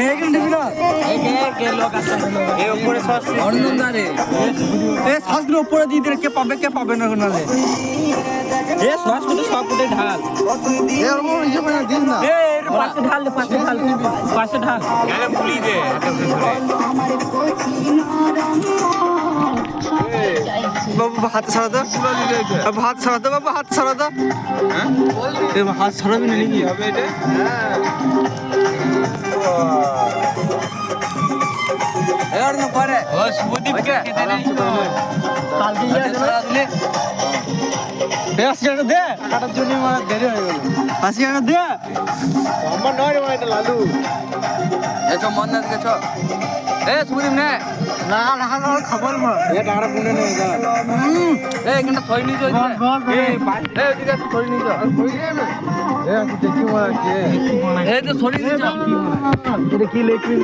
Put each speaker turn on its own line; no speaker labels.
এইখানে দিবি না
কে লোক আছে এই উপরে সস অর্ণন দারে
এ সসগুলো উপরে দিয়ে দিলে কে পাবে না নালে
এ সস কিন্তু সব কুটে ঢাল
এ ওর ইয়ে করে দিস না
এ পাশে ঢাল দে পাশে ঢাল গেলে ফুলি দে
বাবু হাত ছাড়া দাও বাবু হাত ছাড়া দাও বাবু হাত ছাড়া দাও হ্যাঁ এ হাত ছাড়াবি না নাকি হবে এটা
এর না করে ও সুদীপ কে দে নি
কালকে ইয়া দিলে এ আসিটা দে কাটার জন্য আমার দেরি হয়ে গেল আসিটা দে আমার নয় রে এটা লালু
এ তো মন না ছ এ সুদীপ নে
না খবর মা এ ডাড়া কোনে নে যা
এ এখানে থই নি জই এ এদিকে থই নি যা
এ দেখি মা কে
এ তো থই নি যা
এটা কি লেখলি